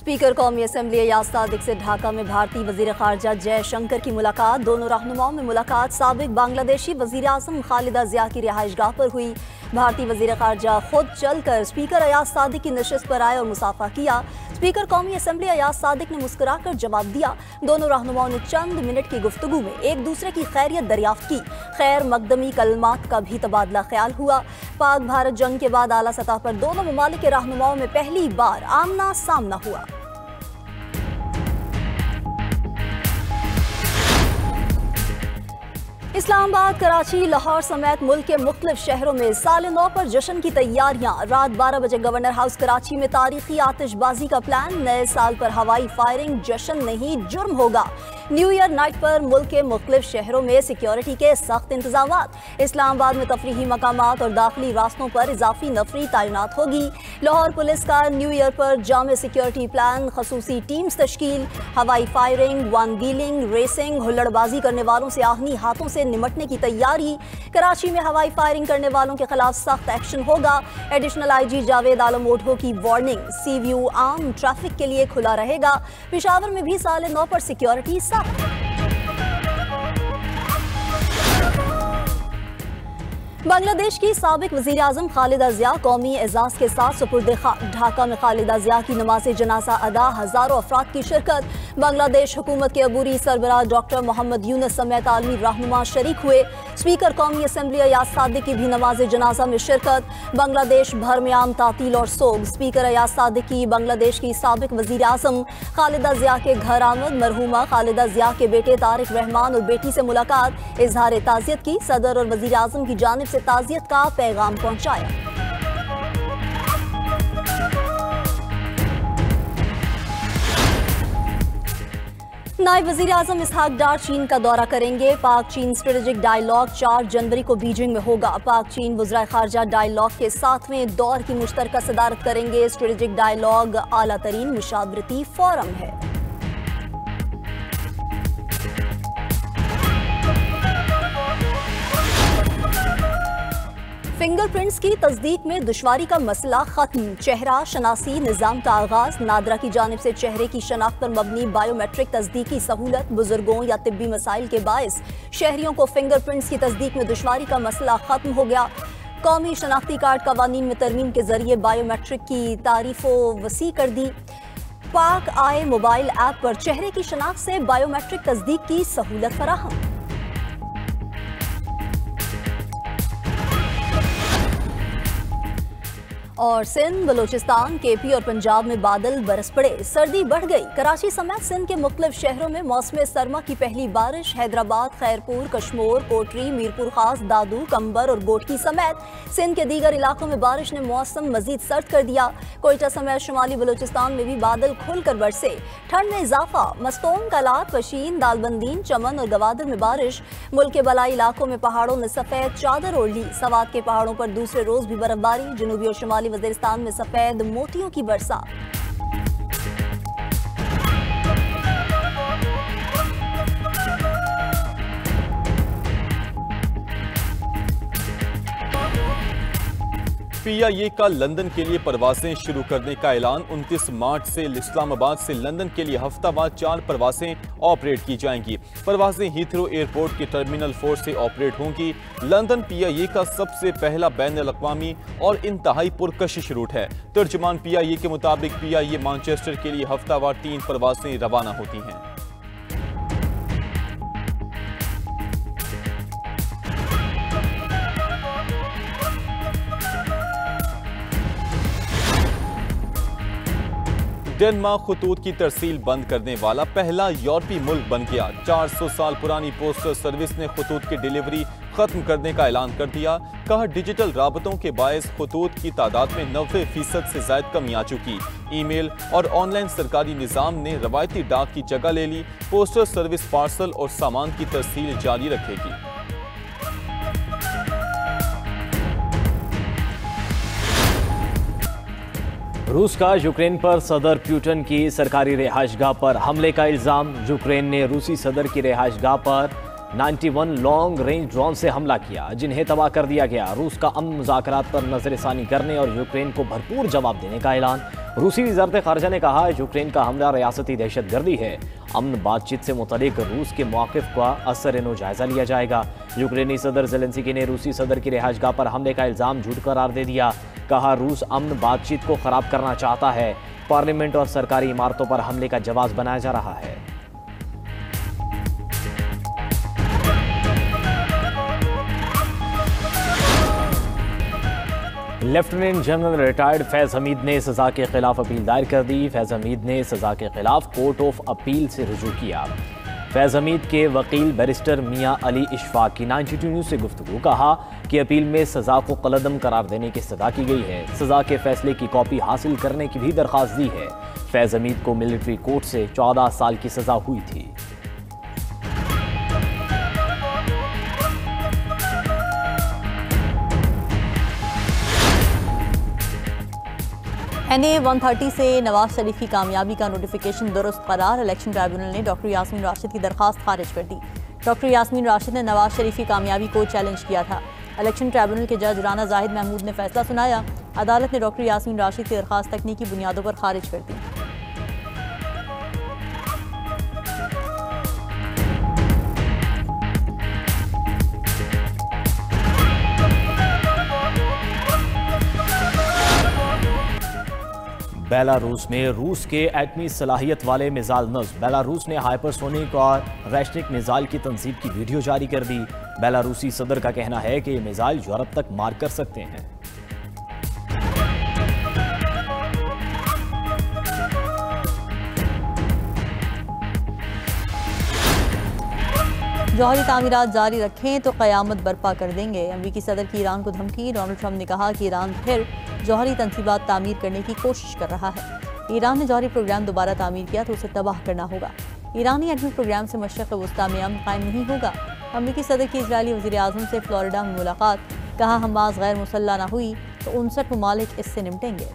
Speaker कौमी assembly Ayaz Sadiq से ढाका में भारतीय वजीर खारजा जयशंकर की मुलाकात। दोनों रहनुमाओं में मुलाकात साबिक बांग्लादेशी वजीर आजम खालिदा जिया की रिहाइशगाह पर हुई। भारतीय वजीर खारजा खुद चलकर स्पीकर अयाज सादिक की नशिस्त पर आए और मुसाफा किया। स्पीकर कौमी असम्बली अयाज सादिक ने मुस्कुराकर जवाब दिया। दोनों रहनुमाओं ने चंद मिनट की गुफ्तगू में एक दूसरे की खैरियत दरियाफ्त की। खैर मकदमी कलमात का भी तबादला ख्याल हुआ। पाक भारत जंग के बाद आला सतह पर दोनों ममालिक के रहनुमाओं में पहली बार आमना सामना हुआ। इस्लामाबाद, कराची, लाहौर समेत मुल्क के मुख्तलिफ शहरों में साल नौ पर जश्न की तैयारियां। रात 12 बजे गवर्नर हाउस कराची में तारीखी आतिशबाजी का प्लान। नए साल पर हवाई फायरिंग जश्न नहीं जुर्म होगा। न्यू ईयर नाइट पर मुल्क के मुख्तलिफ शहरों में सिक्योरिटी के सख्त इंतजामात। इस्लामाबाद में तफरीही मकामात और दाखिली रास्तों पर इजाफी नफरी तैनात होगी। लाहौर पुलिस का न्यू ईयर पर जामे सिक्योरिटी प्लान, खसूसी टीम्स तश्कील। हवाई फायरिंग, वन व्हीलिंग, रेसिंग, हुल्लड़बाजी करने वालों से आहनी हाथों से निमटने की तैयारी। कराची में हवाई फायरिंग करने वालों के खिलाफ सख्त एक्शन होगा। एडिशनल IG जावेद आलम ओढो की वार्निंग। सी व्यू आम ट्रैफिक के लिए खुला रहेगा। पेशावर में भी साल नौ पर सिक्योरिटी सख्त। बांग्लादेश की साबिक वजीर आजम खालिदा जिया कौमी एजाज के साथ सुपुर्द खाक। ढाका में खालिदा जिया की नमाज जनाजा अदा, हजारों अफराद की शिरकत। बांग्लादेश हुकूमत के अबूरी सरबराह डॉक्टर मोहम्मद यूनुस समेत आलमी रहनुमा शरीक हुए। स्पीकर कौमी असम्बली अयाज सादिक की भी नमाज जनाजा में शिरकत। बांग्लादेश भर में आम तातील और सोग। स्पीकर अयाज सादिक की बांग्लादेश की साबिक वजीर आजम खालिदा जिया के घर आमद। मरहूमा खालिदा जिया के बेटे तारिक रहमान और बेटी से मुलाकात। इजहार ताज़ियत की। सदर और वजीर आजम की जानिब से ताज़ियत का पैगाम पहुंचाया। नायब वजीर आजम इसहाक डार चीन का दौरा करेंगे। पाक चीन स्ट्रेटेजिक डायलॉग 4 जनवरी को बीजिंग में होगा। पाक चीन वज़राए खारजा डायलॉग के 7वें दौर की मुश्तरका सदारत करेंगे। स्ट्रेटेजिक डायलॉग आला तरीन मुशावरती फोरम है। फिंगरप्रिंट्स की तस्दीक में दुश्वारी का मसला खत्म। चेहरा शनासी निज़ाम का आगाज। नादरा की जानिब से चेहरे की शनाख्त पर मबनी बायोमेट्रिक तस्दीक की सहूलत। बुजुर्गों या तिब्बी मसाइल के बायस शहरियों को फिंगरप्रिंट्स की तस्दीक में दुश्वारी का मसला खत्म हो गया। कौमी शनाख्ती कार्ड कवानीन में तरमीम के जरिए बायोमेट्रिक की तारीफो वसी कर दी। पाक आए मोबाइल ऐप पर चेहरे की शनाख्त से बायोमेट्रिक तस्दीक की सहूलत फराहम। और सिंध, बलोचिस्तान, KP और पंजाब में बादल बरस पड़े। सर्दी बढ़ गई। कराची समेत सिंध के मुख्तलिफ शहरों में मौसम सरमा की पहली बारिश। हैदराबाद, खैरपुर, कश्मोर, कोटरी, मीरपुर खास, दादू, कंबर और गोटकी समेत सिंध के दीगर इलाकों में बारिश ने मौसम मजीद सर्द कर दिया। कोयटा समेत शुमाली बलोचिस्तान में भी बादल खुलकर बरसे। ठंड में इजाफा। मस्तोम, कलात, पशीन, दालबंदीन, चमन और गवादर में बारिश। मुल्क के बलाई इलाकों में पहाड़ों ने सफेद चादर ओढ़ ली। सवात के पहाड़ों पर दूसरे रोज भी बर्फबारी। जनूबी और शुमाली वज़ीरिस्तान में सफेद मोतियों की बरसात। PIA का लंदन के लिए परवासें शुरू करने का ऐलान। 29 मार्च से इस्लामाबाद से लंदन के लिए हफ्तावार 4 परवासें ऑपरेट की जाएंगी। परवासें हीथ्रो एयरपोर्ट के टर्मिनल 4 से ऑपरेट होंगी। लंदन PIA का सबसे पहला बैनुल-अक़वामी और इंतहाई पुरकशिश रूट है। तर्जुमान PIA के मुताबिक PIA मैनचेस्टर के लिए हफ्तावार 3 परवासें रवाना होती हैं। डेनमार्क खतूत की तरसील बंद करने वाला पहला यूरोपीय मुल्क बन गया। 400 साल पुरानी पोस्टल सर्विस ने खतूत की डिलीवरी खत्म करने का ऐलान कर दिया। कहा डिजिटल राबतों के बायस खतूत की तादाद में 90% से ज्यादा कमी आ चुकी। ईमेल और ऑनलाइन सरकारी निज़ाम ने रवायती डाक की जगह ले ली। पोस्टल सर्विस पार्सल और सामान की तरसील जारी रखेगी। रूस का यूक्रेन पर सदर प्यूटन की सरकारी रिहाइशगाह पर हमले का इल्जाम। यूक्रेन ने रूसी सदर की रिहाइशगाह पर 91 लॉन्ग रेंज ड्रोन से हमला किया, जिन्हें तबाह कर दिया गया। रूस का अमन मुज़ाकरात पर नजरसानी करने और यूक्रेन को भरपूर जवाब देने का ऐलान। रूसी वज़ारत ख़ारजा ने कहा यूक्रेन का हमला रियासती दहशतगर्दी है। अमन बातचीत से मुतल्लिक रूस के मौक़िफ़ का असर-ए-नो जायज़ा लिया जाएगा। यूक्रेनी सदर ज़ेलेंस्की ने रूसी सदर की रिहाइशगाह पर हमले का इल्ज़ाम झूठ करार दे दिया। कहा रूस अमन बातचीत को ख़राब करना चाहता है। पार्लियामेंट और सरकारी इमारतों पर हमले का जवाब बनाया जा रहा है। लेफ्टिनेंट जनरल रिटायर्ड फैज़ हमीद ने सज़ा के खिलाफ अपील दायर कर दी। फैज़ हमीद ने सज़ा के खिलाफ कोर्ट ऑफ अपील से रुजू किया। फैज़ हमीद के वकील बैरिस्टर मियां अली इशफाक की 92 न्यूज़ से गुफ्तगू। कहा कि अपील में सज़ा को कलअदम करार देने की इस्तदा की गई है। सज़ा के फैसले की कॉपी हासिल करने की भी दरख्वास्त दी है। फैज़ हमीद को मिलिट्री कोर्ट से 14 साल की सज़ा हुई थी। NA-130 से नवाज शरीफ की कामयाबी का नोटिफिकेशन दुरुस्त करार। इलेक्शन ट्राइब्यूनल ने डॉक्टर यास्मीन राशिद की दरखास्त खारिज कर दी। डॉक्टर यास्मीन राशिद ने नवाज शरीफ की कामयाबी को चैलेंज किया था। इलेक्शन ट्राइब्यूनल के जज राना जाहिद महमूद ने फैसला सुनाया। अदालत ने डॉक्टर यास्मीन राशिद की दरखास्त तकनीकी बुनियादों पर खारिज कर दी। बेलारूस में रूस के एटमी सलाहियत वाले मिसाइल नस्ब। बेलारूस ने हाइपरसोनिक और रैशनिक मिसाइल की तंसीब की वीडियो जारी कर दी। बेलारूसी सदर का कहना है कि ये मिसाइल यूरोप तक मार कर सकते हैं। जौहरी तामीरात जारी रखें तो क़यामत बर्पा कर देंगे। अमरीकी सदर की ईरान को धमकी। डोनाल्ड ट्रंप ने कहा कि ईरान फिर जौहरी तनसीबात तामीर करने की कोशिश कर रहा है। ईरान ने जौहरी प्रोग्राम दोबारा तामीर किया तो उसे तबाह करना होगा। ईरानी एटमी प्रोग्राम से मशरक़ वस्ता में अमन कायम नहीं होगा। अमरीकी सदर की इजरायली वज़ीर आज़म से फ्लोरिडा में मुलाकात। कहा हमास गैर मुसल्ला न हुई तो 59 ममालिक इससे निपटेंगे।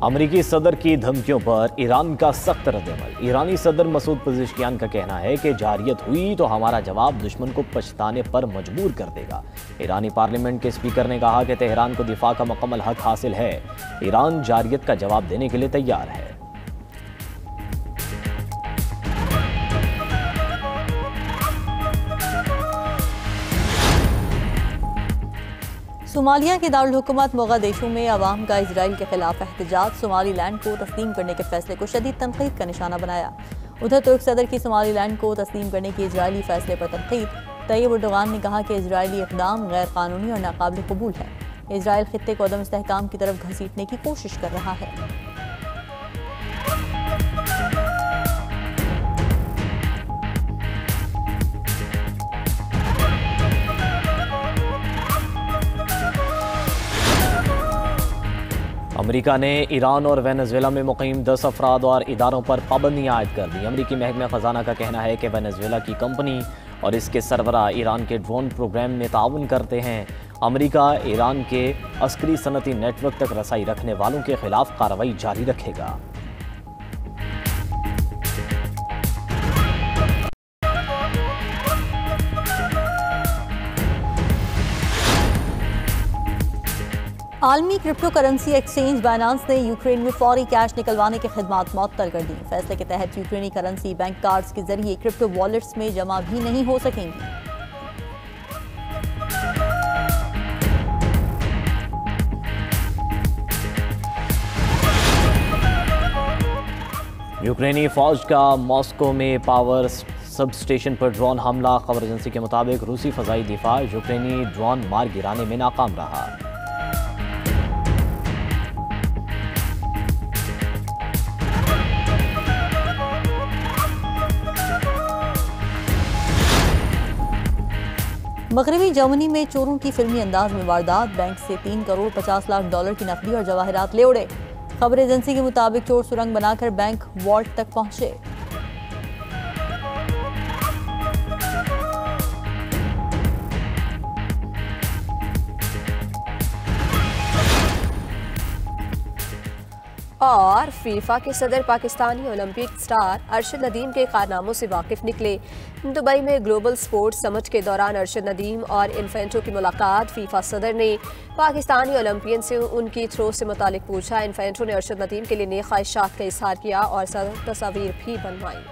अमरीकी सदर की धमकियों पर ईरान का सख्त रद्दअमल। ईरानी सदर मसूद पज़ेश्कियान का कहना है कि जारियत हुई तो हमारा जवाब दुश्मन को पछताने पर मजबूर कर देगा। ईरानी पार्लियामेंट के स्पीकर ने कहा कि तेहरान को दिफा का मुकम्मल हक हासिल है। ईरान जारियत का जवाब देने के लिए तैयार है। सोमालिया के दारुल हुकूमत मोगादिशु में अवाम का इजराइल के खिलाफ एहतजाज। सोमालीलैंड को तस्लीम करने के फैसले को शदीद तनकीद का निशाना बनाया। उधर तुर्क सदर की सोमालीलैंड को तस्लीम करने के इजरायली फैसले पर तनकीद। तैयब एर्दोगान ने कहा कि इजरायली इक़दाम गैर कानूनी और नाकाबिल कबूल है। इजराइल खित्ते को अदम इस्तेहकाम की तरफ घसीटने की कोशिश कर रहा है। अमेरिका ने ईरान और वेनेजुएला में मुक़ीम 10 अफराद और इदारों पर पाबंदियाँ आयद कर दी। अमेरिकी महकमा ख़जाना का कहना है कि वेनेजुएला की कंपनी और इसके सरबराह ईरान के ड्रोन प्रोग्राम में ताउन करते हैं। अमेरिका ईरान के अस्करी सनती नेटवर्क तक रसाई रखने वालों के खिलाफ कार्रवाई जारी रखेगा। आलमी क्रिप्टो करेंसी एक्सचेंज बाइनांस ने यूक्रेन में फौरी कैश निकलवाने की खिदमात मुअत्तल कर दी। फैसले के तहत यूक्रेनी करेंसी बैंक कार्ड्स के जरिए क्रिप्टो वॉलेट्स में जमा भी नहीं हो सकेंगी। यूक्रेनी फौज का मॉस्को में पावर सब स्टेशन पर ड्रोन हमला। खबर एजेंसी के मुताबिक रूसी फ़ज़ाई दिफा यूक्रेनी ड्रोन मार गिराने में नाकाम रहा। मगरबी जर्मनी में चोरों की फिल्मी अंदाज में वारदात। बैंक से 3 करोड़ 50 लाख डॉलर की नकदी और जवाहरात ले उड़े। खबर एजेंसी के मुताबिक चोर सुरंग बनाकर बैंक वॉल्ट तक पहुंचे। और फीफा के सदर पाकिस्तानी ओलंपिक स्टार अरशद नदीम के कारनामों से वाकिफ निकले। दुबई में ग्लोबल स्पोर्ट्स समिट के दौरान अरशद नदीम और इन्फेंटो की मुलाकात। फीफा सदर ने पाकिस्तानी ओलंपियन से उनकी थ्रो से मुतालिक पूछा। इन्फेंटो ने अरशद नदीम के लिए नेक ख्वाहिशात का इजहार किया और तस्वीर भी बनवाई।